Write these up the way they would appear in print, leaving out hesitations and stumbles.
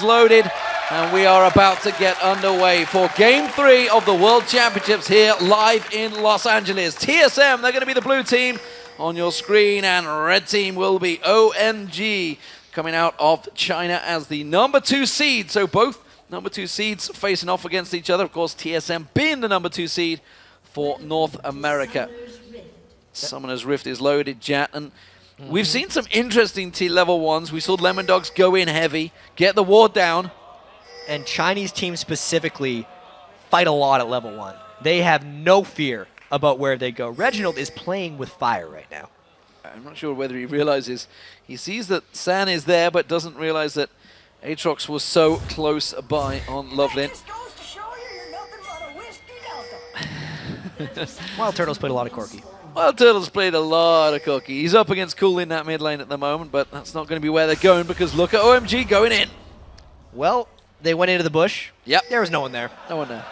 Loaded, and we are about to get underway for Game 3 of the World Championships here live in Los Angeles. TSM, they're going to be the blue team on your screen, and red team will be OMG, coming out of China as the number 2 seed. So both number 2 seeds facing off against each other. Of course, TSM being the number 2 seed for North America. Summoner's Rift is loaded, Jat, and we've seen some interesting T-level ones. We saw Lemon Dogs go in heavy, get the ward down. And Chinese teams specifically fight a lot at level 1. They have no fear about where they go. Reginald is playing with fire right now. I'm not sure whether he realizes. He sees that San is there, but doesn't realize that Aatrox was so close by on Lovelin. Wild Turtles played a lot of Corki. Wild Turtles played a lot of Corki. He's up against Cool in that mid lane at the moment, but that's not going to be where they're going because look at OMG going in. Well, they went into the bush. Yep. There was no one there. No one there.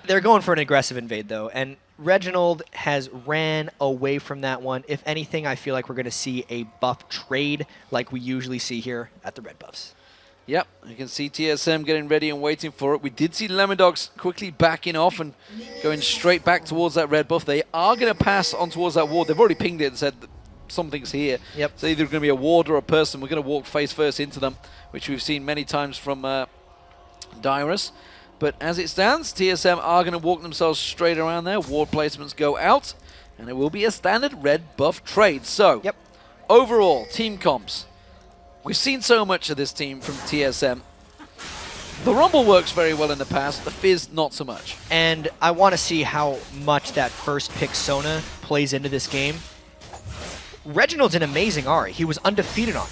They're going for an aggressive invade, though, and Reginald has ran away from that one. If anything, I feel like we're going to see a buff trade like we usually see here at the red buffs. Yep, you can see TSM getting ready and waiting for it. We did see Lemon Dogs quickly backing off and going straight back towards that red buff. They are going to pass on towards that ward. They've already pinged it and said that something's here. Yep. It's either going to be a ward or a person. We're going to walk face first into them, which we've seen many times from Dyrus. But as it stands, TSM are going to walk themselves straight around there. Ward placements go out, and it will be a standard red buff trade. So, overall, team comps. We've seen so much of this team from TSM. The Rumble works very well in the past, the Fizz not so much. And I want to see how much that first pick Sona plays into this game. Reginald's an amazing Ahri. He was undefeated on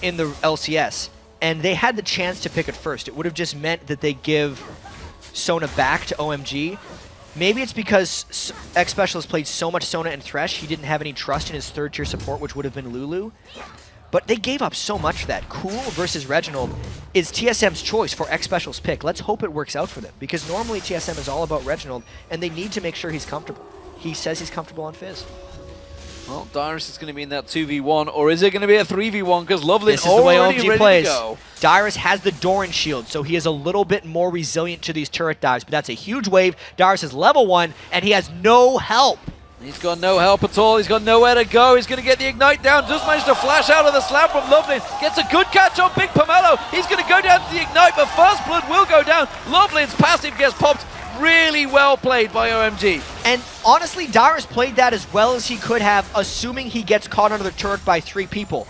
in the LCS, and they had the chance to pick it first. It would have just meant that they give Sona back to OMG. Maybe it's because X-Specialist played so much Sona and Thresh, he didn't have any trust in his third-tier support, which would have been Lulu. But they gave up so much for that. Cool versus Reginald is TSM's choice for X-Special's pick. Let's hope it works out for them, because normally TSM is all about Reginald, and they need to make sure he's comfortable. He says he's comfortable on Fizz. Well, Dyrus is going to be in that 2v1, or is it going to be a 3v1? Because Lovelin this is the way already OMG ready plays. to go. Dyrus has the Doran shield, so he is a little bit more resilient to these turret dives, but that's a huge wave. Dyrus is level 1, and he has no help. He's got no help at all. He's got nowhere to go. He's going to get the Ignite down. Just managed to flash out of the slam from Lovelin. Gets a good catch on Big Pomelo. He's going to go down to the Ignite, but First Blood will go down. Lovelin's passive gets popped. Really well played by OMG. And honestly, Dyrus played that as well as he could have, assuming he gets caught under the turret by 3 people.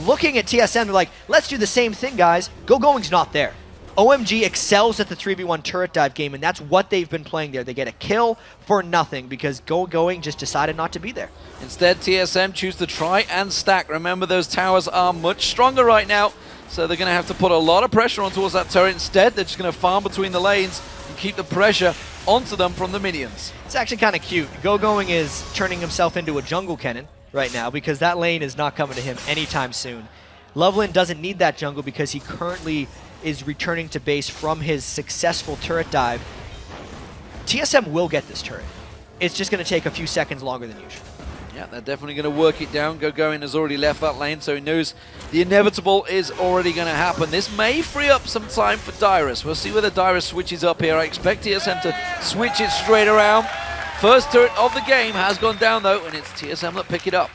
Looking at TSM, they're like, let's do the same thing, guys. Go-Going's not there. OMG excels at the 3v1 turret dive game, and that's what they've been playing there. They get a kill for nothing because Going just decided not to be there. Instead, TSM choose to try and stack. Remember, those towers are much stronger right now, so they're going to have to put a lot of pressure on towards that turret. Instead, they're just going to farm between the lanes and keep the pressure onto them from the minions. It's actually kind of cute. Going is turning himself into a jungle cannon right now because that lane is not coming to him anytime soon. Lovelin doesn't need that jungle because he currently is returning to base from his successful turret dive. TSM will get this turret. It's just going to take a few seconds longer than usual. Yeah, they're definitely going to work it down. Going has already left that lane, so he knows the inevitable is already going to happen. This may free up some time for Dyrus. We'll see whether Dyrus switches up here. I expect TSM to switch it straight around. First turret of the game has gone down, though, and it's TSM that pick it up.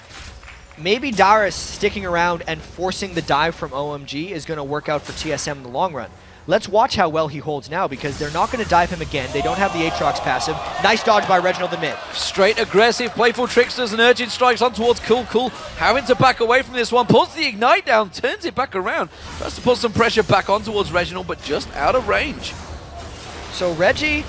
Maybe Dyrus sticking around and forcing the dive from OMG is going to work out for TSM in the long run. Let's watch how well he holds now, because they're not going to dive him again. They don't have the Aatrox passive. Nice dodge by Reginald in mid. Straight aggressive, playful tricksters and urgent strikes on towards Cool. Having to back away from this one. Pulls the Ignite down, turns it back around. Tries to put some pressure back on towards Reginald, but just out of range. So Reggie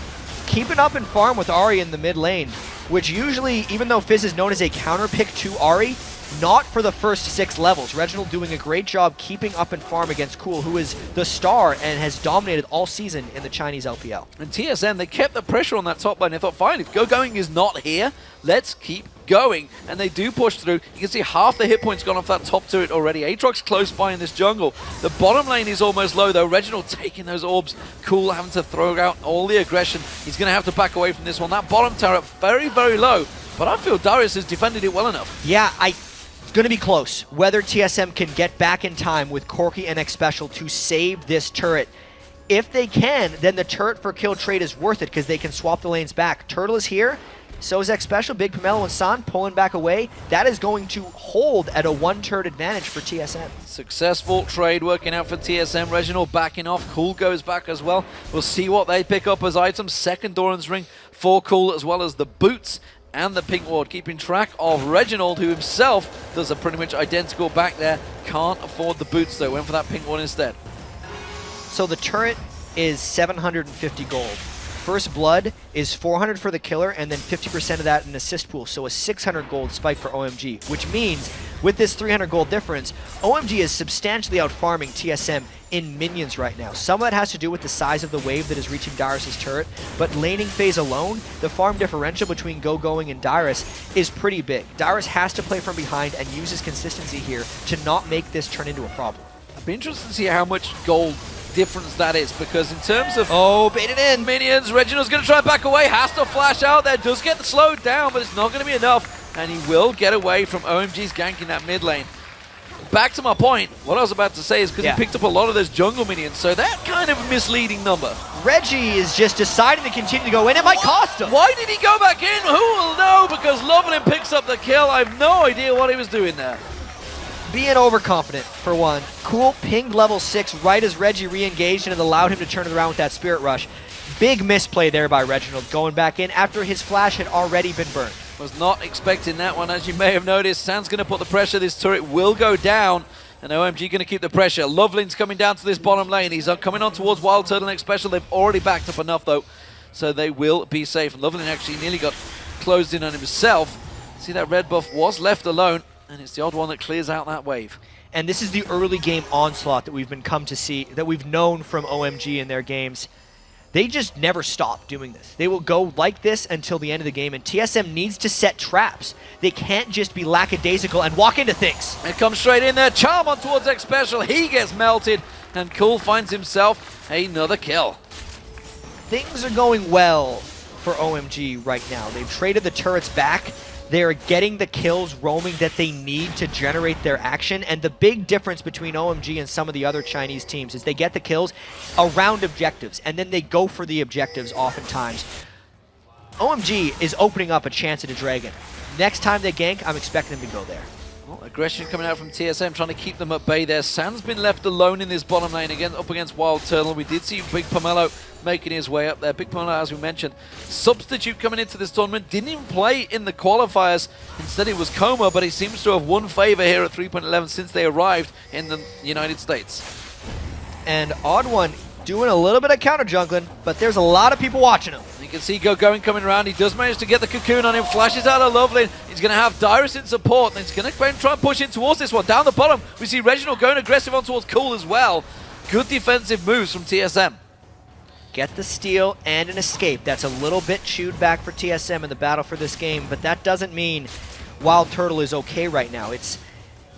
keeping up in farm with Ahri in the mid lane, which usually, even though Fizz is known as a counter pick to Ahri, not for the first 6 levels. Reginald doing a great job keeping up in farm against Cool, who is the star and has dominated all season in the Chinese LPL. And TSM, they kept the pressure on that top lane. They thought, fine, if Going is not here, let's keep going. And they do push through. You can see half the hit points gone off that top turret already. Aatrox close by in this jungle. The bottom lane is almost low, though. Reginald taking those orbs. Cool having to throw out all the aggression. He's going to have to back away from this one. That bottom turret very, very low. But I feel Darius has defended it well enough. Yeah, It's going to be close. Whether TSM can get back in time with Corki and X Special to save this turret. If they can, then the turret for kill trade is worth it because they can swap the lanes back. Turtle is here. So is X Special. Big Pomelo and San pulling back away. That is going to hold at a 1 turret advantage for TSM. Successful trade working out for TSM. Reginald backing off. Cool goes back as well. We'll see what they pick up as items. Second Doran's ring for Cool, as well as the boots and the pink ward. Keeping track of Reginald, who himself does a pretty much identical back there. Can't afford the boots though. Went for that pink ward instead. So the turret is 750 gold. First Blood is 400 for the killer, and then 50% of that in assist pool, so a 600 gold spike for OMG, which means with this 300 gold difference, OMG is substantially out-farming TSM in minions right now. Some of that has to do with the size of the wave that is reaching Dyrus' turret, but laning phase alone, the farm differential between Go-Going and Dyrus is pretty big. Dyrus has to play from behind and use his consistency here to not make this turn into a problem. I'd be interested to see how much gold difference that is, because in terms of baited in minions, Reginald's going to try and back away, has to flash out there, does get slowed down, but it's not going to be enough, and he will get away from OMG's gank in that mid lane. Back to my point, what I was about to say is because he picked up a lot of those jungle minions, so that kind of a misleading number. Reggie is just deciding to continue to go in. It might cost him. Why did he go back in? Who will know? Because Lovelin picks up the kill. I have no idea what he was doing there. Being overconfident, for one. Cool pinged level 6 right as Reggie re-engaged, and it allowed him to turn it around with that Spirit Rush. Big misplay there by Reginald, going back in after his flash had already been burned. Was not expecting that one, as you may have noticed. San's going to put the pressure. This turret will go down, and OMG going to keep the pressure. Lovelin's coming down to this bottom lane. He's coming on towards Wild Turtle Next Special. They've already backed up enough, though, so they will be safe. Lovelin actually nearly got closed in on himself. See, that red buff was left alone, and it's the odd one that clears out that wave. And this is the early game onslaught that we've come to see, that we've known from OMG in their games. They just never stop doing this. They will go like this until the end of the game, and TSM needs to set traps. They can't just be lackadaisical and walk into things. It comes straight in there. Charm on towards X Special. He gets melted, and Cool finds himself another kill. Things are going well for OMG right now. They've traded the turrets back. They're getting the kills roaming that they need to generate their action, and the big difference between OMG and some of the other Chinese teams is they get the kills around objectives, and then they go for the objectives oftentimes. OMG is opening up a chance at a dragon. Next time they gank, I'm expecting them to go there. Well, aggression coming out from TSM, trying to keep them at bay there. San's been left alone in this bottom lane again, up against Wild Turtle. We did see Big Pomelo making his way up there. Big Pomelo, as we mentioned, substitute coming into this tournament. Didn't even play in the qualifiers. Instead, it was Coma, but he seems to have won favor here at 3.11 since they arrived in the United States. And Odd One doing a little bit of counter jungling, but there's a lot of people watching him. You can see Go-Going coming around. He does manage to get the cocoon on him, flashes out of Lovelin. He's going to have Dyrus in support, and he's going to try and push in towards this one. Down the bottom, we see Reginald going aggressive on towards Cool as well. Good defensive moves from TSM. Get the steal and an escape. That's a little bit chewed back for TSM in the battle for this game, but that doesn't mean Wild Turtle is okay right now. It's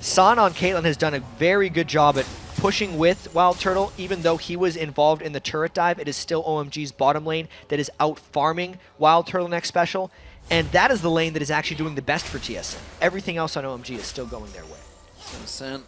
San on Caitlyn has done a very good job at pushing with Wild Turtle. Even though he was involved in the turret dive, it is still OMG's bottom lane that is out farming Wild Turtle Next Special, and that is the lane that is actually doing the best for TSM. Everything else on OMG is still going their way. So San,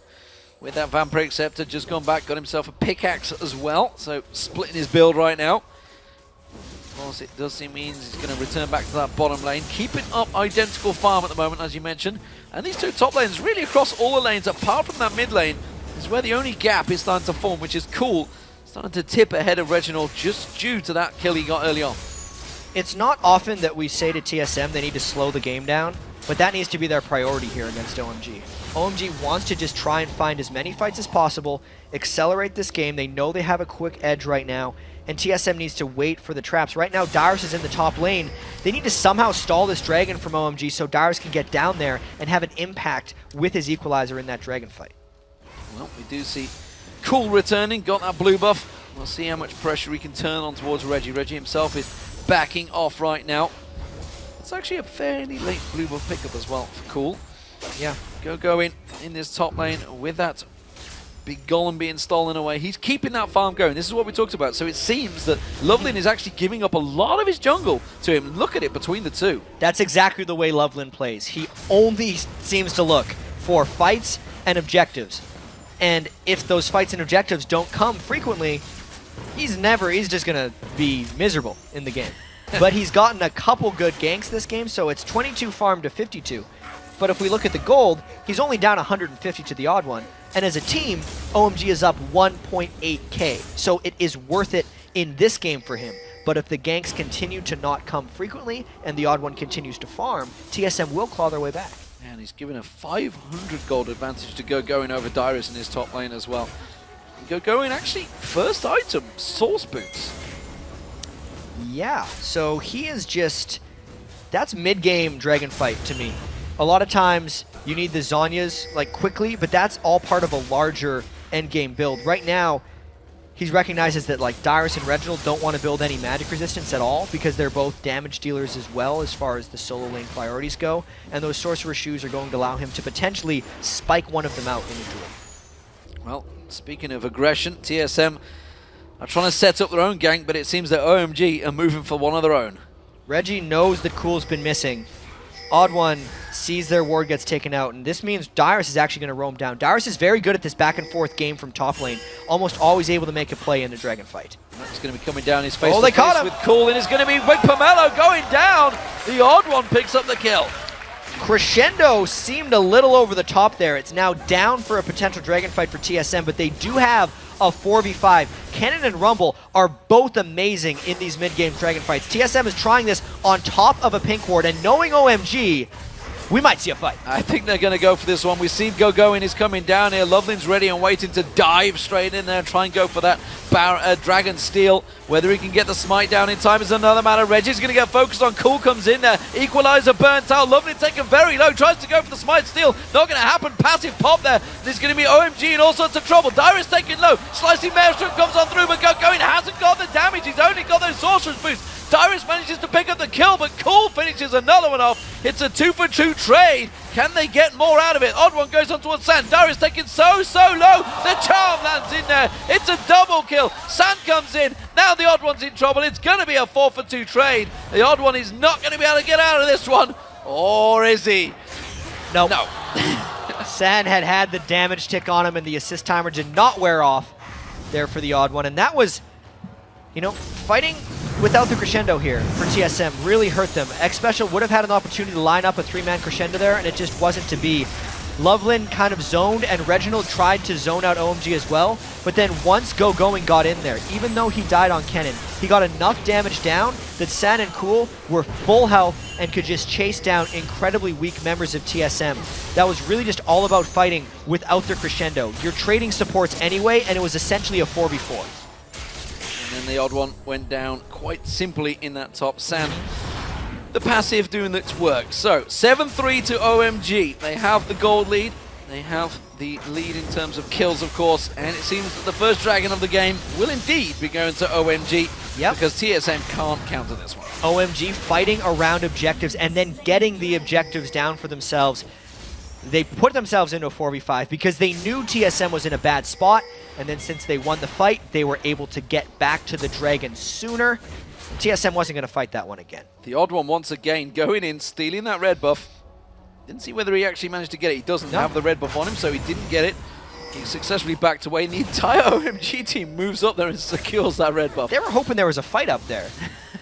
with that Vampiric Scepter, just gone back, got himself a pickaxe as well, so splitting his build right now. Of course, it does seem means he's going to return back to that bottom lane, keeping up identical farm at the moment, as you mentioned. And these two top lanes, really across all the lanes, apart from that mid lane, is where the only gap is starting to form, which is Cool. Starting to tip ahead of Reginald just due to that kill he got early on. It's not often that we say to TSM they need to slow the game down, but that needs to be their priority here against OMG. OMG wants to just try and find as many fights as possible, accelerate this game. They know they have a quick edge right now, and TSM needs to wait for the traps. Right now, Dyrus is in the top lane. They need to somehow stall this dragon from OMG so Dyrus can get down there and have an impact with his equalizer in that dragon fight. Well, we do see Cool returning, got that blue buff. We'll see how much pressure he can turn on towards Reggie. Reggie himself is backing off right now. It's actually a fairly late blue buff pickup as well for Cool. Yeah, Go-Going in this top lane with that big golem being stolen away. He's keeping that farm going. This is what we talked about. So it seems that Lovelin is actually giving up a lot of his jungle to him. Look at it between the two. That's exactly the way Lovelin plays. He only seems to look for fights and objectives. And if those fights and objectives don't come frequently, he's just going to be miserable in the game. But he's gotten a couple good ganks this game, so it's 22 farm to 52. But if we look at the gold, he's only down 150 to the odd one. And as a team, OMG is up 1.8k. So it is worth it in this game for him. But if the ganks continue to not come frequently and the odd one continues to farm, TSM will claw their way back. And he's given a 500 gold advantage to going over Dyrus in his top lane as well. Going actually, first item, Source Boots. Yeah, so he is just... That's mid-game Dragon Fight to me. A lot of times you need the Zhonya's like quickly, but that's all part of a larger endgame build. Right now, he recognizes that like Dyrus and Reginald don't want to build any magic resistance at all because they're both damage dealers as well as far as the solo lane priorities go, and those Sorcerer Shoes are going to allow him to potentially spike one of them out in a duel. Well, speaking of aggression, TSM are trying to set up their own gank, but it seems that OMG are moving for one of their own. Reggie knows that Cool's been missing. Odd One sees their ward gets taken out, and this means Dyrus is actually going to roam down. Dyrus is very good at this back and forth game from top lane, almost always able to make a play in the Dragon Fight. That's going to be coming down his face. Oh, they caught him! With Cool, and it's going to be Big Pomelo going down. The Odd One picks up the kill. Crescendo seemed a little over the top there. It's now down for a potential Dragon Fight for TSM, but they do have a 4v5. Cannon and Rumble are both amazing in these mid-game Dragon Fights. TSM is trying this on top of a pink ward, and knowing OMG, we might see a fight. I think they're going to go for this one. We see Go-Going is coming down here. Lovelin's ready and waiting to dive straight in there and try and go for that Dragon Steel. Whether he can get the smite down in time is another matter. Reggie's going to get focused on. Cool comes in there. Equalizer burnt out. Lovely taken very low. Tries to go for the smite steal. Not going to happen. Passive pop there. There's going to be OMG in all sorts of trouble. Dyrus taken low. Slicing Maelstrom comes on through, but Go-Going hasn't got the damage. He's only got those Sorcerer's boosts. Dyrus manages to pick up the kill, but Cool finishes another one off. It's a 2-for-2 trade. Can they get more out of it? Odd One goes on towards Sand. Dyrus taken so low. The charm lands in there. It's a double kill. Sand comes in. Now the Odd One's in trouble. It's going to be a 4-for-2 trade. The Odd One is not going to be able to get out of this one. Or is he? No. Sand had the damage tick on him, and the assist timer did not wear off there for the Odd One. And that was, you know, fighting without the Crescendo here for TSM really hurt them. X-Special would have had an opportunity to line up a 3-man Crescendo there, and it just wasn't to be. Loveland kind of zoned, and Reginald tried to zone out OMG as well, but then once Go-Going got in there, even though he died on Kennen, he got enough damage down that San and Cool were full health and could just chase down incredibly weak members of TSM. That was really just all about fighting without their Crescendo. You're trading supports anyway, and it was essentially a 4v4. And then the Odd One went down quite simply in that top. Sand, the passive doing its work. So 7-3 to OMG. They have the gold lead. They have the lead in terms of kills, of course. And it seems that the first dragon of the game will indeed be going to OMG. Yep. Because TSM can't counter this one. OMG fighting around objectives and then getting the objectives down for themselves. They put themselves into a 4v5 because they knew TSM was in a bad spot, and then since they won the fight, they were able to get back to the dragon sooner. TSM wasn't going to fight that one again. The Odd One once again going in, stealing that red buff. Didn't see whether he actually managed to get it. He doesn't have the red buff on him, so he didn't get it. He successfully backed away, and the entire OMG team moves up there and secures that red buff. They were hoping there was a fight up there.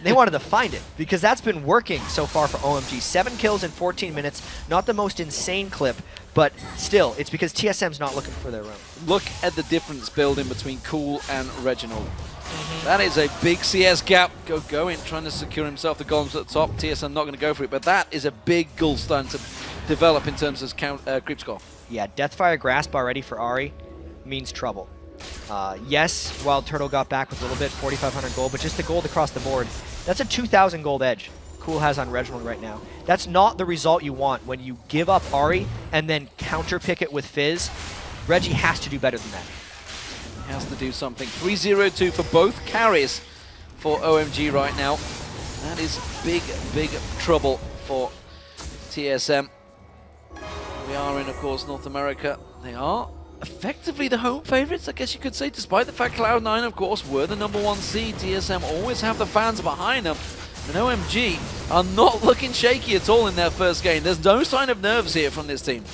They wanted to find it, because that's been working so far for OMG. 7 kills in 14 minutes, not the most insane clip, but still, it's because TSM's not looking for their own. Look at the difference building between Cool and Reginald. That is a big CS gap. Go-Going, trying to secure himself the golems at the top. TSM not going to go for it, but that is a big goal starting to develop in terms of creep score. Yeah, Deathfire Grasp already for Ahri means trouble. Yes, Wild Turtle got back with a little bit, 4,500 gold, but just the gold across the board. That's a 2,000 gold edge Cool has on Reginald right now. That's not the result you want when you give up Ahri and then counter pick it with Fizz. Reggie has to do better than that. He has to do something. 3-0-2 for both carries for OMG right now. That is big trouble for TSM. We are in, of course, North America. They are effectively the home favorites, I guess you could say, despite the fact Cloud9, of course, were the #1 seed. TSM always have the fans behind them. And OMG are not looking shaky at all in their first game. There's no sign of nerves here from this team.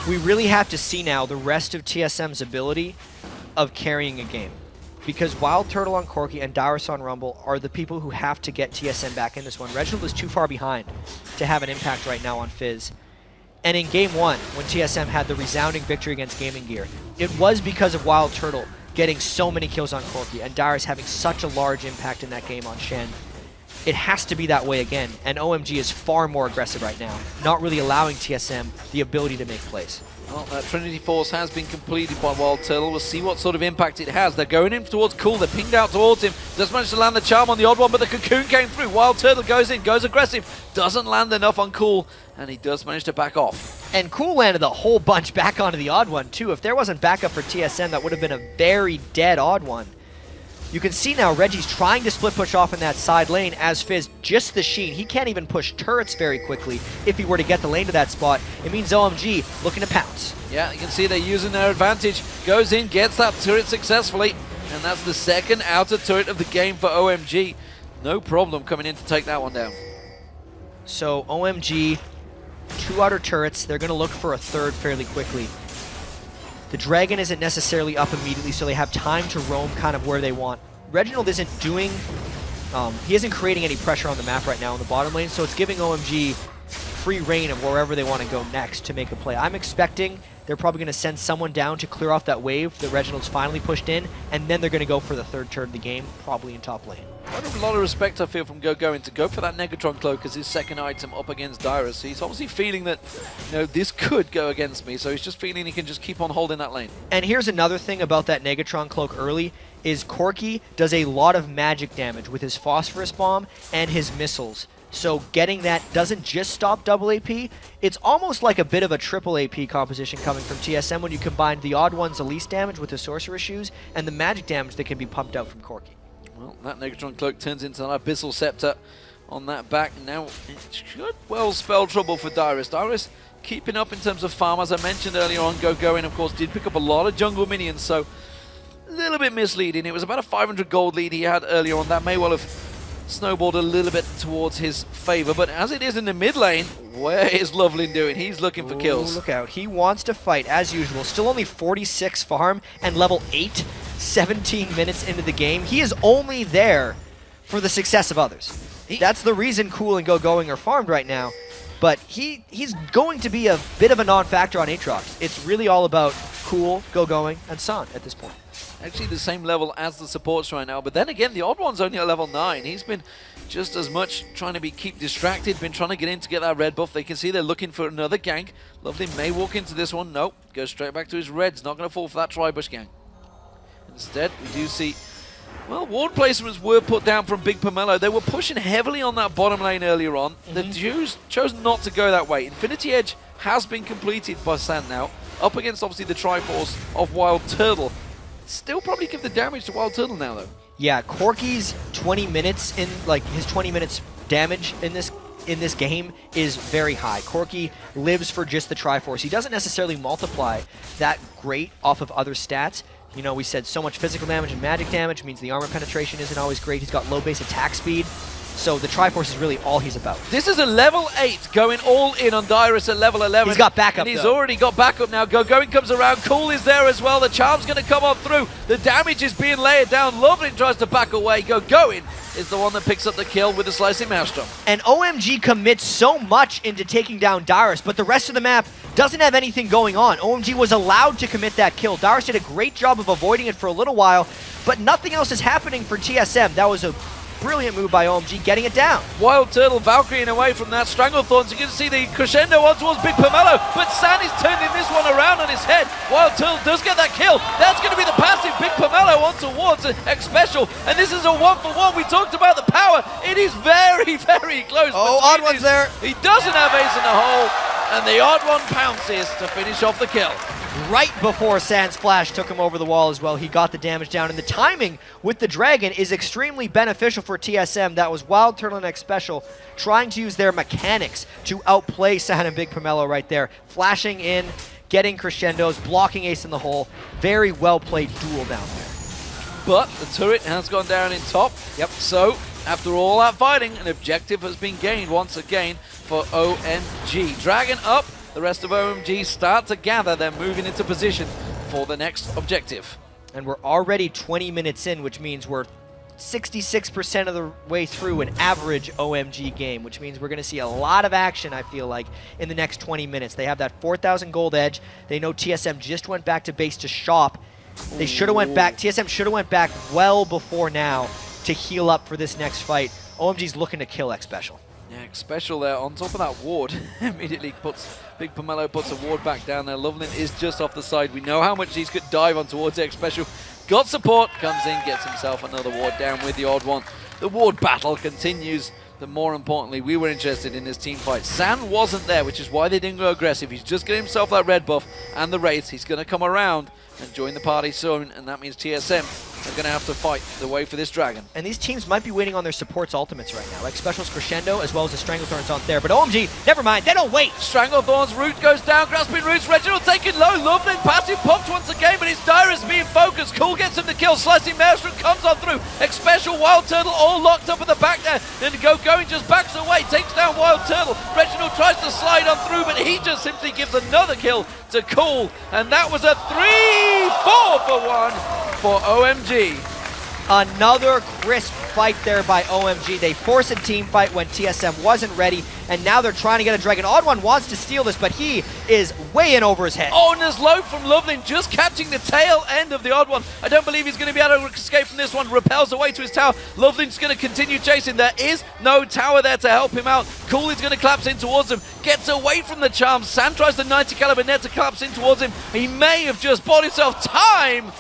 we really have to see now the rest of TSM's ability of carrying a game. Because Wild Turtle on Corki and Dyrus on Rumble are the people who have to get TSM back in this one. Reginald is too far behind to have an impact right now on Fizz. And in Game 1, when TSM had the resounding victory against Gaming Gear, it was because of Wild Turtle getting so many kills on Corki and Dyrus having such a large impact in that game on Shen. It has to be that way again, and OMG is far more aggressive right now, not really allowing TSM the ability to make plays. Well, that Trinity Force has been completed by Wild Turtle. We'll see what sort of impact it has. They're going in towards Cool. They're pinged out towards him. Does manage to land the charm on the odd one, but the Cocoon came through. Wild Turtle goes in, goes aggressive. Doesn't land enough on Cool, and he does manage to back off. And Cool landed a whole bunch back onto the odd one, too. If there wasn't backup for TSM, that would have been a very dead odd one. You can see now Reggie's trying to split push off in that side lane as Fizz just the sheen. He can't even push turrets very quickly if he were to get the lane to that spot. It means OMG looking to pounce. Yeah, you can see they're using their advantage. Goes in, gets that turret successfully, and that's the second outer turret of the game for OMG. No problem coming in to take that one down. So OMG, 2 outer turrets. They're going to look for a third fairly quickly. The Dragon isn't necessarily up immediately, so they have time to roam kind of where they want. Reginald isn't doing, he isn't creating any pressure on the map right now in the bottom lane, so it's giving OMG free reign of wherever they want to go next to make a play. I'm expecting they're probably going to send someone down to clear off that wave that Reginald's finally pushed in, and then they're going to go for the third turn of the game, probably in top lane. A lot of respect I feel from Going to go for that Negatron Cloak as his second item up against Dyrus. He's obviously feeling that, you know, this could go against me, so he's just feeling he can just keep on holding that lane. And here's another thing about that Negatron Cloak early, is Corki does a lot of magic damage with his Phosphorus Bomb and his missiles. So getting that doesn't just stop double AP, it's almost like a bit of a triple AP composition coming from TSM when you combine the odd one's Elise damage with the Sorcerer Shoes and the magic damage that can be pumped out from Corki. Well, that Negatron Cloak turns into an Abyssal Scepter on that back. Now, it should well spell trouble for Dyrus. Dyrus keeping up in terms of farm, as I mentioned earlier on. Going, of course, did pick up a lot of jungle minions, so a little bit misleading. It was about a 500 gold lead he had earlier on. That may well have snowballed a little bit towards his favor, but as it is in the mid lane, where is Lovelin doing? He's looking for kills. Look out. He wants to fight as usual. Still only 46 farm and level 8, 17 minutes into the game. He is only there for the success of others. That's the reason Cool and Going are farmed right now, but he's going to be a bit of a non-factor on Aatrox. It's really all about Cool, Going, and San at this point. Actually the same level as the supports right now, but then again the odd one's only at level 9. He's been just as much trying to keep distracted, been trying to get in to get that red buff. They can see they're looking for another gank. Lovely may walk into this one. Nope, goes straight back to his reds. Not going to fall for that Tribush gank. Instead we do see, well, ward placements were put down from Big Pomelo. They were pushing heavily on that bottom lane earlier on. The Jews chose not to go that way. Infinity Edge has been completed by San now, up against obviously the Triforce of Wild Turtle. Still probably give the damage to Wild Turtle now, though. Yeah, Corki's 20 minutes in, like his 20 minutes damage in this game is very high. Corki lives for just the Triforce. He doesn't necessarily multiply that great off of other stats. You know, we said so much physical damage and magic damage means the armor penetration isn't always great. He's got low base attack speed. So the Triforce is really all he's about. This is a level 8 going all in on Dyrus at level 11. He's got backup, and he's already got backup now. Going comes around. Cool is there as well. The charm's going to come on through. The damage is being layered down. Lovely tries to back away. Going is the one that picks up the kill with the Slicing Maelstrom. And OMG commits so much into taking down Dyrus, but the rest of the map doesn't have anything going on. OMG was allowed to commit that kill. Dyrus did a great job of avoiding it for a little while, but nothing else is happening for TSM. That was a brilliant move by OMG, getting it down. Wild Turtle Valkyrieing away from that Stranglethorn. So you can see the crescendo on towards Big Pomelo, but San is turning this one around on his head. Wild Turtle does get that kill. That's going to be the passive. Big Pomelo on towards X Special, and this is a 1-for-1. We talked about the power. It is very, very close. Oh, odd one's there. He doesn't have ace in the hole, and the odd one pounces to finish off the kill. Right before San's flash took him over the wall as well, he got the damage down, and the timing with the Dragon is extremely beneficial for TSM. That was Wild Turtle and X Special trying to use their mechanics to outplay San and Big Pomelo right there. Flashing in, getting crescendos, blocking ace in the hole. Very well played duel down there. But the turret has gone down in top. Yep. So, after all that fighting, an objective has been gained once again for OMG. Dragon up, the rest of OMG start to gather. They're moving into position for the next objective. And we're already 20 minutes in, which means we're 66% of the way through an average OMG game, which means we're going to see a lot of action, I feel like, in the next 20 minutes. They have that 4,000 gold edge. They know TSM just went back to base to shop. They should have went back. TSM should have went back well before now to heal up for this next fight. OMG's looking to kill X Special. Yeah, Special there on top of that ward. Immediately puts Big Pomelo puts a ward back down there. Loveland is just off the side. We know how much he's could dive on towards X Special. Got support, comes in, gets himself another ward down with the odd one. The ward battle continues, but more importantly, we were interested in this team fight. San wasn't there, which is why they didn't go aggressive. He's just getting himself that red buff and the Wraith. He's going to come around and join the party soon, and that means TSM are going to have to fight the way for this dragon. And these teams might be waiting on their supports' ultimates right now, like Special's Crescendo, as well as the Stranglethorns aren't there. But OMG, never mind, they don't wait! Stranglethorn's root goes down, grasping roots, Reginald taking low, Loveland passive popped once again, but his Dyrus being focused. Cool gets him the kill, slicing Maelstrom comes on through. X-Special, Wild Turtle all locked up at the back there. Then going just backs away, takes down Wild Turtle. Reginald tries to slide on through, but he just simply gives another kill to Cool. And that was a 3-4 for 1 for OMG. Another crisp fight there by OMG. They forced a team fight when TSM wasn't ready, and now they're trying to get a Dragon. Odd One wants to steal this, but he is way in over his head. Oh, and there's low from Loveland, just catching the tail end of the Odd One. I don't believe he's going to be able to escape from this one. Repels away to his tower. Loveland's going to continue chasing. There is no tower there to help him out. Cool is going to collapse in towards him. Gets away from the charm. Sam tries the 90 caliber net to collapse in towards him. He may have just bought himself time.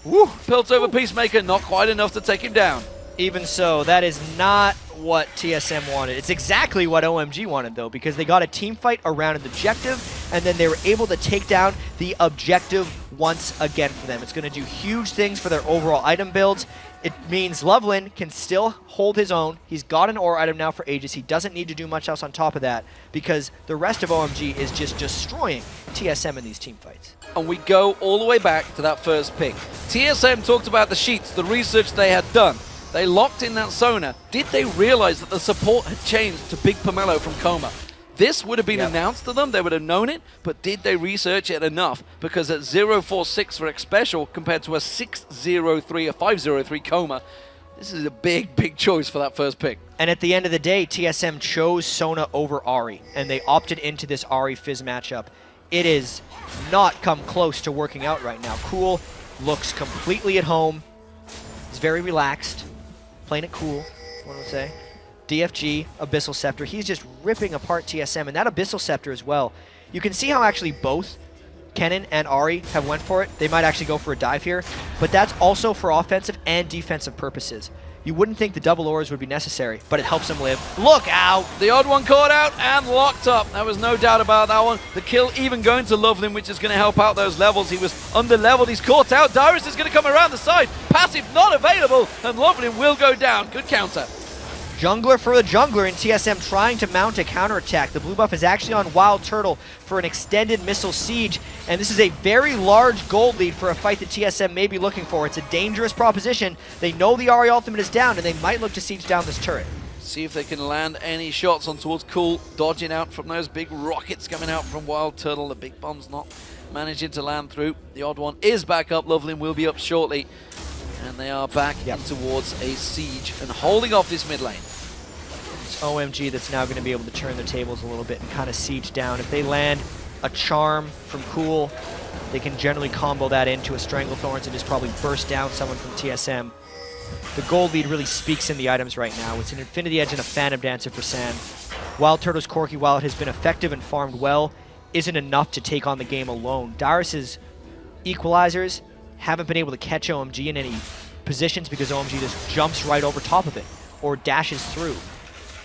Woo! Piltover Peacemaker, not quite enough to take him down. Even so, that is not what TSM wanted. It's exactly what OMG wanted, though, because they got a team fight around an objective, and then they were able to take down the objective once again for them. It's going to do huge things for their overall item builds. It means Loveland can still hold his own. He's got an ore item now for ages. He doesn't need to do much else on top of that because the rest of OMG is just destroying TSM in these team fights. And we go all the way back to that first pick. TSM talked about the sheets, the research they had done. They locked in that Sona. Did they realize that the support had changed to Big Pomelo from Coma? This would have been announced to them, they would have known it, but did they research it enough? Because at 046 for X Special compared to a 603, a 503 Coma, this is a big, big choice for that first pick. And at the end of the day, TSM chose Sona over Ahri, and they opted into this Ahri Fizz matchup. It is not come close to working out right now. Cool looks completely at home. He's very relaxed, playing it cool, one would say. DFG, Abyssal Scepter, he's just ripping apart TSM, and that Abyssal Scepter as well. You can see how actually both Kennen and Ahri have went for it. They might actually go for a dive here, but that's also for offensive and defensive purposes. You wouldn't think the double ores would be necessary, but it helps him live. Look out! The Odd One caught out and locked up. There was no doubt about that one. The kill even going to Loveland, which is going to help out those levels. He was under-leveled. He's caught out. Dyrus is going to come around the side. Passive not available, and Loveland will go down. Good counter. Jungler for the jungler, and TSM trying to mount a counterattack. The blue buff is actually on Wild Turtle for an extended missile siege, and this is a very large gold lead for a fight that TSM may be looking for. It's a dangerous proposition. They know the Ahri ultimate is down, and they might look to siege down this turret. See if they can land any shots on towards Cool, dodging out from those big rockets coming out from Wild Turtle. The big bomb's not managing to land through. The Odd One is back up. Loveland will be up shortly. And they are back in towards a siege and holding off this mid lane. It's OMG that's now going to be able to turn their tables a little bit and kind of siege down. If they land a charm from Cool, they can generally combo that into a Stranglethorns and just probably burst down someone from TSM. The gold lead really speaks in the items right now. It's an Infinity Edge and a Phantom Dancer for San. Wild Turtle's Corki, while it has been effective and farmed well, isn't enough to take on the game alone. Dyrus's equalizers haven't been able to catch OMG in any positions because OMG just jumps right over top of it or dashes through.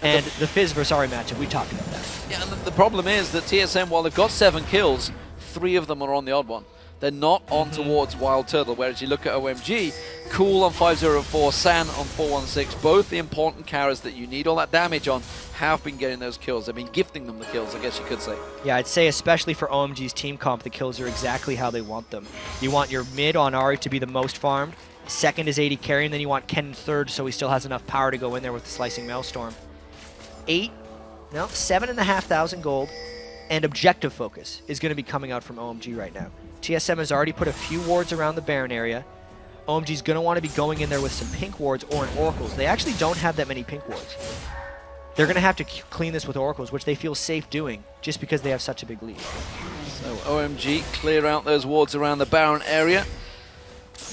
And the Fizz versus Ahri matchup, we talked about that. Yeah, and the problem is that TSM, while they've got 7 kills, 3 of them are on the Odd One. They're not on towards Wild Turtle, whereas you look at OMG, Cool on 504, San on 416, both the important carries that you need all that damage on have been getting those kills. They've been gifting them the kills, I guess you could say. Yeah, I'd say especially for OMG's team comp, the kills are exactly how they want them. You want your mid on Ahri to be the most farmed, second is 80 carry, and then you want Kennen third so he still has enough power to go in there with the Slicing Maelstrom. 7,500 gold. and objective focus is going to be coming out from OMG right now. TSM has already put a few wards around the Baron area. OMG's going to want to be going in there with some pink wards or an oracles. They actually don't have that many pink wards. They're going to have to clean this with oracles, which they feel safe doing just because they have such a big lead. So OMG clear out those wards around the Baron area.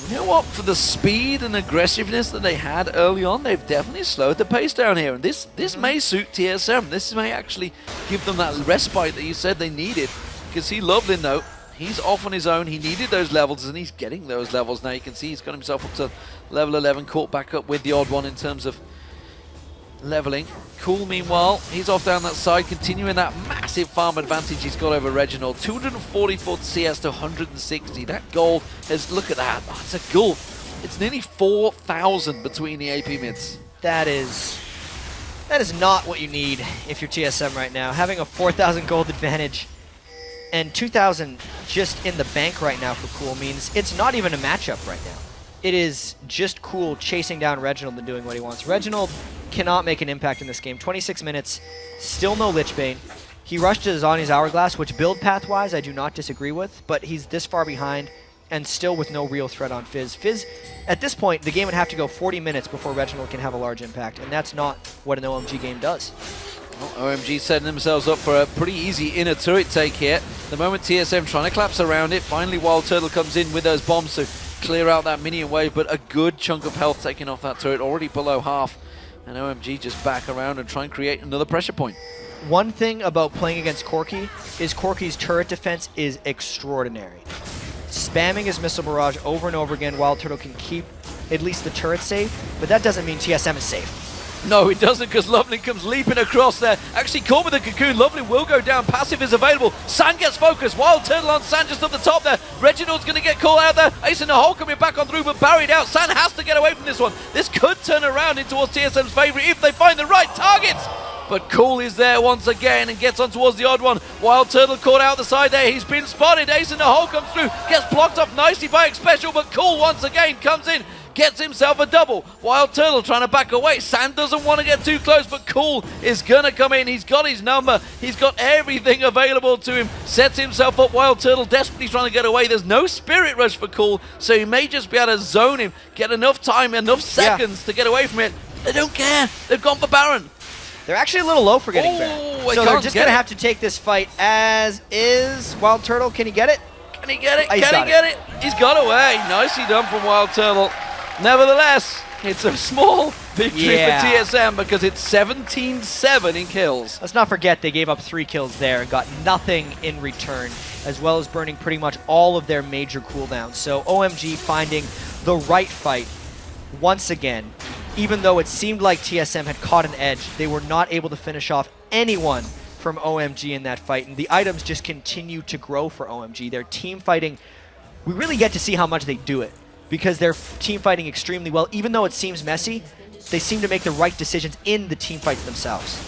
You know what? For the speed and aggressiveness that they had early on, they've definitely slowed the pace down here. And this may suit TSM. This may actually give them that respite that you said they needed. You can see Lovelin, though. He's off on his own. He needed those levels, and he's getting those levels now. You can see he's got himself up to level 11, caught back up with the odd one in terms of leveling. Cool, meanwhile, he's off down that side, continuing that massive farm advantage he's got over Reginald. 244 CS to 160. That gold is, look at that. Oh, it's a gold. It's nearly 4,000 between the AP mids. That is not what you need if you're TSM right now. Having a 4,000 gold advantage and 2,000 just in the bank right now for Cool means it's not even a matchup right now. It is just Cool chasing down Reginald and doing what he wants. Reginald cannot make an impact in this game. 26 minutes, still no Lich Bane. He rushed to Zani's Hourglass, which build path-wise I do not disagree with, but he's this far behind and still with no real threat on Fizz. Fizz, at this point, the game would have to go 40 minutes before Reginald can have a large impact, and that's not what an OMG game does. Well, OMG setting themselves up for a pretty easy inner turret take here. The moment TSM trying to collapse around it, finally Wild Turtle comes in with those bombs to clear out that minion wave, but a good chunk of health taken off that turret, already below half. And OMG just back around and try and create another pressure point. One thing about playing against Corki is Corki's turret defense is extraordinary. Spamming his missile barrage over and over again, Wild Turtle can keep at least the turret safe, but that doesn't mean TSM is safe. No, it doesn't, because Lovely comes leaping across there. Actually caught with the cocoon. Lovely will go down. Passive is available. San gets focused. Wild Turtle on San just up the top there. Reginald's going to get called out there. Ace in the hole coming back on through, but buried out. San has to get away from this one. This could turn around in towards TSM's favor if they find the right targets. But Cool is there once again and gets on towards the odd one. Wild Turtle caught out the side there. He's been spotted. Ace in the hole comes through. Gets blocked off nicely by X-Special, but Cool once again comes in. Gets himself a double. Wild Turtle trying to back away. Sand doesn't want to get too close, but Cool is going to come in. He's got his number. He's got everything available to him. Sets himself up. Wild Turtle desperately trying to get away. There's no Spirit Rush for Cool, so he may just be able to zone him, get enough time, enough seconds to get away from it. They don't care. They've gone for Baron. They're actually a little low for getting Baron. So they're just going to have to take this fight as is. Wild Turtle, can he get it? Can he get it? Can he get it? He's got away. Nicely done from Wild Turtle. Nevertheless, it's a small victory for TSM because it's 17-7 in kills. Let's not forget they gave up 3 kills there and got nothing in return, as well as burning pretty much all of their major cooldowns. So OMG finding the right fight once again. Even though it seemed like TSM had caught an edge, they were not able to finish off anyone from OMG in that fight. And the items just continue to grow for OMG. Their team fighting, we really get to see how much they do it, because they're team fighting extremely well. Even though it seems messy, they seem to make the right decisions in the team fights themselves.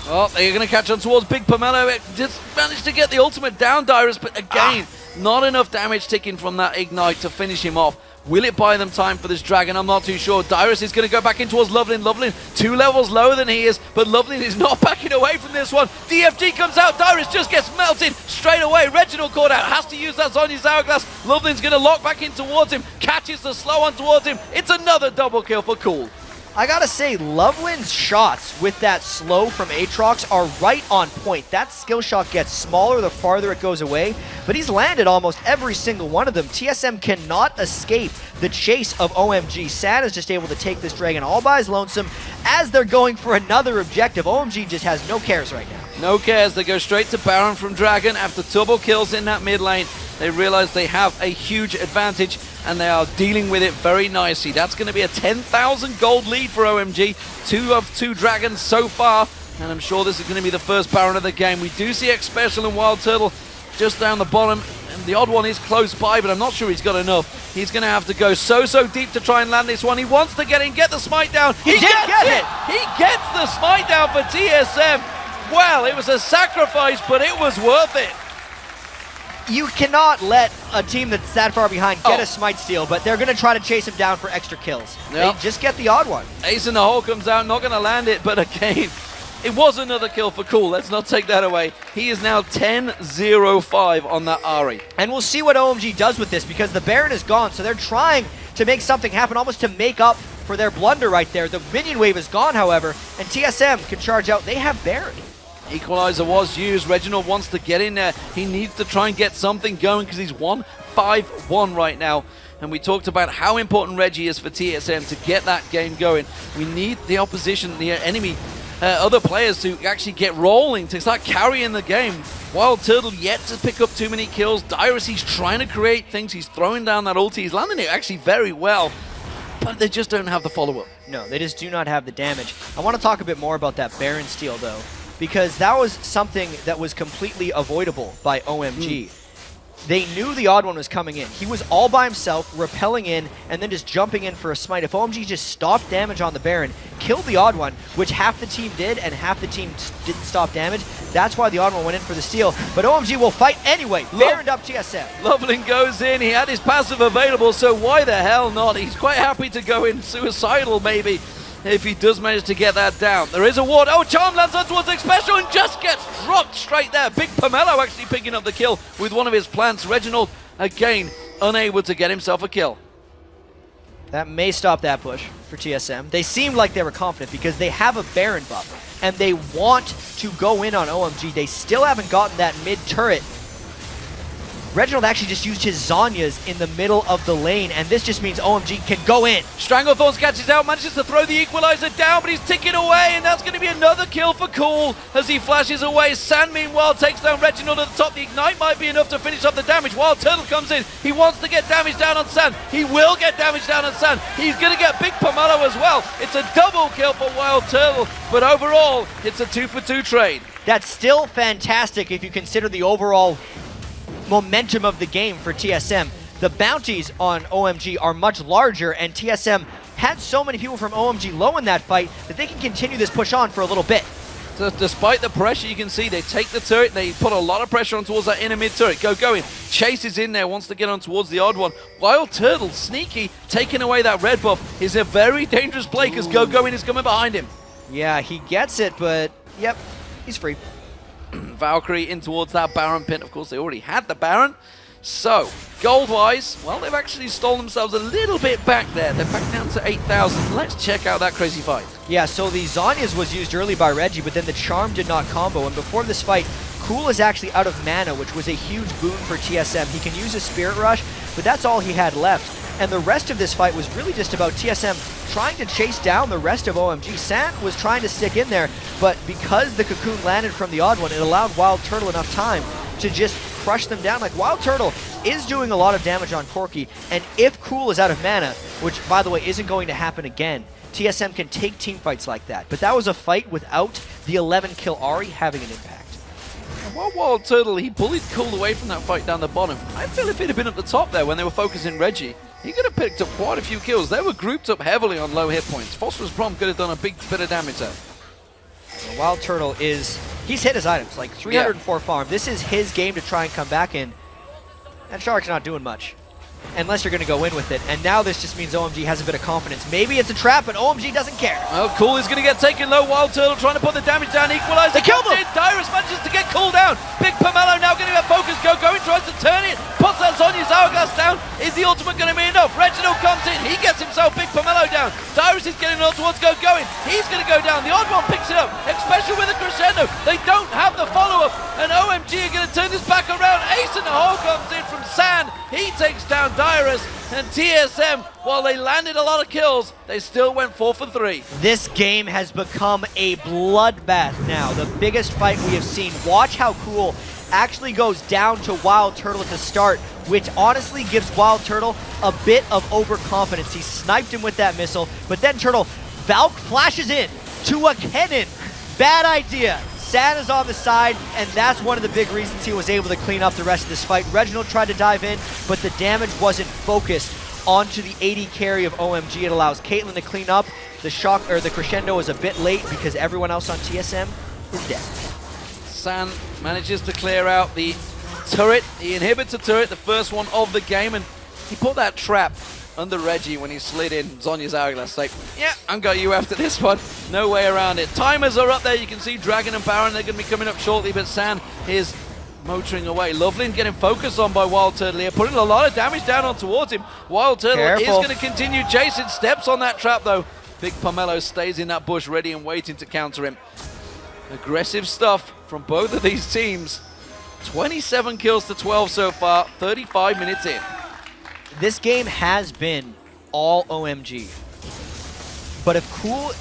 Oh, they're going to catch on towards Big Pomelo. It just managed to get the ultimate down, Dyrus, but again, not enough damage ticking from that Ignite to finish him off. Will it buy them time for this Dragon? I'm not too sure. Dyrus is going to go back in towards Lovelin. Lovelin 2 levels lower than he is, but Lovelin is not backing away from this one. DFG comes out. Dyrus just gets melted straight away. Reginald caught out. Has to use that Zhonya's Hourglass. Lovelin's going to lock back in towards him. Catches the slow one towards him. It's another double kill for Cool. I gotta say, Lovelin's shots with that slow from Aatrox are right on point. That skill shot gets smaller the farther it goes away, but he's landed almost every single one of them. TSM cannot escape the chase of OMG. Sad is just able to take this Dragon all by his lonesome as they're going for another objective. OMG just has no cares right now. No cares. They go straight to Baron from Dragon after double kills in that mid lane. They realize they have a huge advantage, and they are dealing with it very nicely. That's going to be a 10,000 gold lead for OMG. 2 of 2 Dragons so far, and I'm sure this is going to be the first Baron of the game. We do see X-Special and Wild Turtle just down the bottom, and the odd one is close by, but I'm not sure he's got enough. He's going to have to go so deep to try and land this one. He wants to get in, get the smite down. He gets it! He gets the smite down for TSM. Well, it was a sacrifice, but it was worth it. You cannot let a team that's that far behind get a smite steal, but they're going to try to chase him down for extra kills. They just get the odd one. Ace in the hole comes out, not going to land it, but again, It was another kill for Cool. Let's not take that away. He is now 10-0-5 on that Ahri. And we'll see what OMG does with this, because the Baron is gone, so they're trying to make something happen, almost to make up for their blunder right there. The minion wave is gone, however, and TSM can charge out. They have Baron. Equalizer was used. Reginald wants to get in there. He needs to try and get something going because he's 1-5-1 right now. And we talked about how important Reggie is for TSM to get that game going. We need the opposition, the enemy, other players to actually get rolling, to start carrying the game. Wild Turtle yet to pick up too many kills. Dyrus, he's trying to create things. He's throwing down that ulti. He's landing it actually very well, but they just don't have the follow-up. No, they just do not have the damage. I want to talk a bit more about that Baron steal, though, because that was something that was completely avoidable by OMG. They knew the odd one was coming in. He was all by himself, repelling in, and then just jumping in for a smite. If OMG just stopped damage on the Baron, killed the odd one, which half the team did, and half the team didn't stop damage, that's why the odd one went in for the steal. But OMG will fight anyway. Baroned up TSM. Loveland goes in. He had his passive available, so why the hell not? He's quite happy to go in suicidal, maybe, if he does manage to get that down. There is a ward. Oh, Charm lands on towards Special and just gets dropped straight there. Big Pomelo actually picking up the kill with one of his plants. Reginald, again, unable to get himself a kill. That may stop that push for TSM. They seemed like they were confident because they have a Baron buff, and they want to go in on OMG. They still haven't gotten that mid-turret. Reginald actually just used his Zhonya's in the middle of the lane, and this just means OMG can go in. Stranglethorns catches out, manages to throw the equalizer down, but he's ticking away, and that's going to be another kill for Cool as he flashes away. Sand, meanwhile, takes down Reginald at the top. The Ignite might be enough to finish off the damage. Wild Turtle comes in. He wants to get damage down on Sand. He will get damage down on Sand. He's going to get Big Pomelo as well. It's a double kill for Wild Turtle, but overall, it's a 2-for-2 trade. That's still fantastic if you consider the overall momentum of the game for TSM. The bounties on OMG are much larger, and TSM had so many people from OMG low in that fight that they can continue this push on for a little bit. So despite the pressure, you can see they take the turret, they put a lot of pressure on towards that inner mid turret. Going. Chase is in there, wants to get on towards the odd one. Wild Turtle, sneaky, taking away that red buff is a very dangerous play because Going is coming behind him. Yeah, he gets it, but yep, he's free. Valkyrie in towards that Baron pit. Of course, they already had the Baron. So, gold-wise, well, they've actually stolen themselves a little bit back there. They're back down to 8,000. Let's check out that crazy fight. Yeah, so the Zhonya's was used early by Reggie, but then the Charm did not combo. And before this fight, Cool is actually out of mana, which was a huge boon for TSM. He can use a Spirit Rush, but that's all he had left. And the rest of this fight was really just about TSM trying to chase down the rest of OMG. Sant was trying to stick in there, but because the Cocoon landed from the odd one, it allowed Wild Turtle enough time to just crush them down. Like, Wild Turtle is doing a lot of damage on Corki, and if Cool is out of mana, which, by the way, isn't going to happen again, TSM can take team fights like that. But that was a fight without the 11-kill Ahri having an impact. And while Wild Turtle, he bullied Cool away from that fight down the bottom, I feel if he'd have been at the top there when they were focusing Reggie, he could have picked up quite a few kills. They were grouped up heavily on low hit points. Phosphorus Bomb could have done a big bit of damage there. Wild Turtle he's hit his items, like 304 farm. This is his game to try and come back in. And Shark's not doing much, unless you're going to go in with it. And now this just means OMG has a bit of confidence. Maybe it's a trap, but OMG doesn't care. Well, Cool is going to get taken low. Wild Turtle trying to put the damage down. Equalizer. They killed him! Dyrus manages to get Cool down. Big Pomelo now getting a focus. Going, tries to turn it. Puts that Sonya's hourglass down. Is the ultimate going to be enough? Reginald comes in. He gets himself Big Pomelo down. Dyrus is getting on towards Going. He's going to go down. The odd one picks it up, especially with a crescendo. They don't have the follow-up, and OMG are going to turn this back around. Ace in the hole comes in from Sand. He takes down Dyrus, and TSM, while they landed a lot of kills, they still went 4 for 3. This game has become a bloodbath now. The biggest fight we have seen. Watch how Cool actually goes down to Wild Turtle at the start, which honestly gives Wild Turtle a bit of overconfidence. He sniped him with that missile, but then Turtle, Valk flashes in to a cannon. Bad idea. Sad is on the side, and that's one of the big reasons he was able to clean up the rest of this fight. Reginald tried to dive in, but the damage wasn't focused onto the 80 carry of OMG. It allows Caitlyn to clean up. The shock or the crescendo is a bit late because everyone else on TSM is dead. San manages to clear out the turret. He inhibits a turret, the first one of the game, and he put that trap under Reggie when he slid in Zhonya's Hourglass. Like, yeah, I'm got you after this one. No way around it. Timers are up there. You can see Dragon and Baron. They're going to be coming up shortly, but San is motoring away. Loveland getting focused on by Wild Turtle here, putting a lot of damage down on towards him. Wild Turtle is going to continue chasing. Steps on that trap, though. Big Pomelo stays in that bush, ready and waiting to counter him. Aggressive stuff from both of these teams. 27 kills to 12 so far, 35 minutes in. This game has been all OMG. But if Cool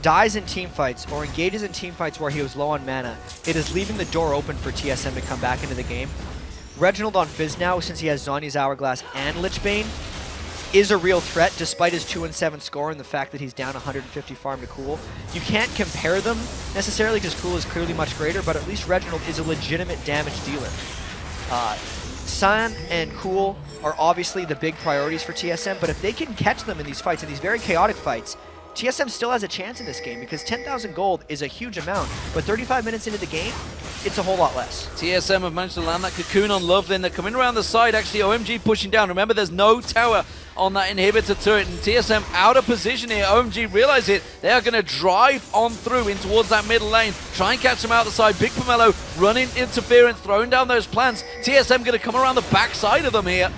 dies in teamfights or engages in teamfights where he was low on mana, it is leaving the door open for TSM to come back into the game. Reginald on Fizz now, since he has Zhonya's Hourglass and Lichbane, is a real threat despite his 2-7 score and the fact that he's down 150 farm to Cool. You can't compare them necessarily because Cool is clearly much greater, but at least Reginald is a legitimate damage dealer. San and Cool are obviously the big priorities for TSM, but if they can catch them in these fights, in these very chaotic fights, TSM still has a chance in this game because 10,000 gold is a huge amount, but 35 minutes into the game, it's a whole lot less. TSM have managed to land that cocoon on Loveland. They're coming around the side, actually. OMG pushing down. Remember, there's no tower on that inhibitor turret, and TSM out of position here. OMG realize it. They are going to drive on through in towards that middle lane, try and catch them out the side. Big Pomelo running interference, throwing down those plants. TSM going to come around the backside of them here.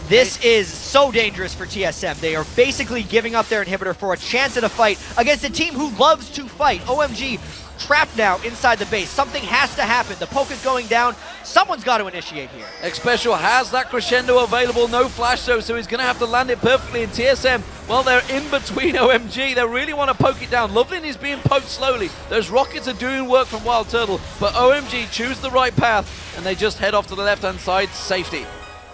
This is so dangerous for TSM. They are basically giving up their inhibitor for a chance at a fight against a team who loves to fight. OMG trapped now inside the base. Something has to happen. The poke is going down. Someone's got to initiate here. X-Special has that crescendo available. No flash though, so he's going to have to land it perfectly. And TSM, well, they're in between OMG. They really want to poke it down. Loveland is being poked slowly. Those rockets are doing work from Wild Turtle, but OMG choose the right path, and they just head off to the left-hand side. Safety.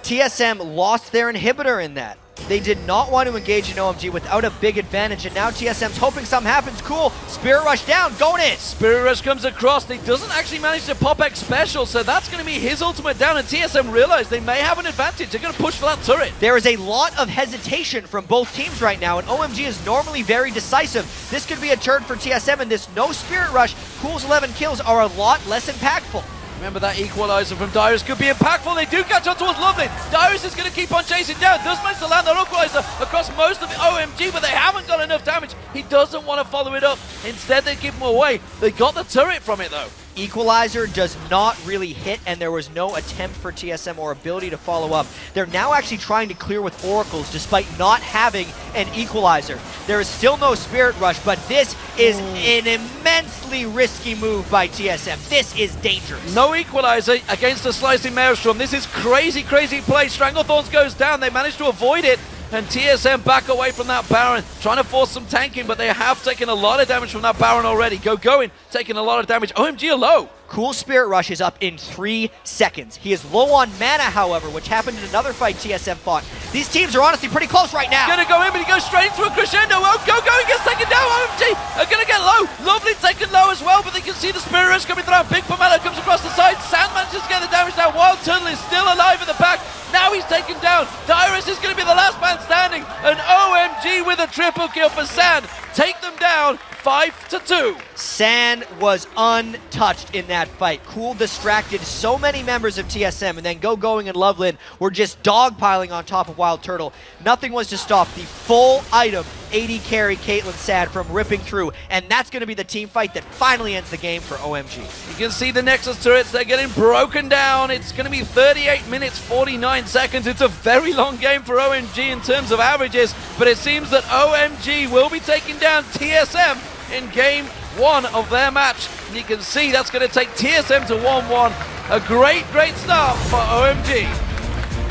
TSM lost their inhibitor in that. They did not want to engage in OMG without a big advantage, and now TSM's hoping something happens. Cool. Spirit Rush down, going in. Spirit Rush comes across. He doesn't actually manage to pop X-Special, so that's going to be his ultimate down, and TSM realize they may have an advantage. They're going to push for that turret. There is a lot of hesitation from both teams right now, and OMG is normally very decisive. This could be a turn for TSM, and this no Spirit Rush, Cool's 11 kills are a lot less impactful. Remember that equalizer from Dyrus could be impactful. They do catch on towards Loveland. Dyrus is going to keep on chasing down. Does manage to land the equalizer across most of the OMG, but they haven't got enough damage. He doesn't want to follow it up. Instead, they keep him away. They got the turret from it, though. Equalizer does not really hit, and there was no attempt for TSM or ability to follow up. They're now actually trying to clear with Oracles despite not having an Equalizer. There is still no Spirit Rush, but this is an immensely risky move by TSM. This is dangerous. No Equalizer against a Slicing Maelstrom. This is crazy, crazy play. Stranglethorns goes down. They managed to avoid it. And TSM back away from that Baron, trying to force some tanking, but they have taken a lot of damage from that Baron already. Going, taking a lot of damage. OMG are low. Cool Spirit Rush is up in 3 seconds. He is low on mana, however, which happened in another fight TSM fought. These teams are honestly pretty close right now. Gonna go in, but he goes straight into a crescendo. Oh, go, he gets taken down. OMG are gonna get low. Lovely taken low as well, but they can see the Spirit Rush coming through. Big Pomelo comes across the side. Sand manages to get the damage down. Wild Turtle is still alive at the back. Now he's taken down. Dyrus is going to be the last man standing. And OMG with a triple kill for Sand. Take them down 5-2. Sand was untouched in that fight. Cool distracted so many members of TSM, and then Going and Loveland were just dogpiling on top of Wild Turtle. Nothing was to stop the full item 80 carry Caitlyn Sand from ripping through, and that's going to be the team fight that finally ends the game for OMG. You can see the Nexus turrets, they're getting broken down. It's going to be 38 minutes, 49 seconds. It's a very long game for OMG in terms of averages, but it seems that OMG will be taking down TSM in game 1 of their match. And you can see that's going to take TSM to 1-1. A great, great start for OMG.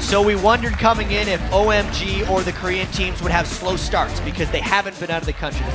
So we wondered coming in if OMG or the Korean teams would have slow starts because they haven't been out of the country.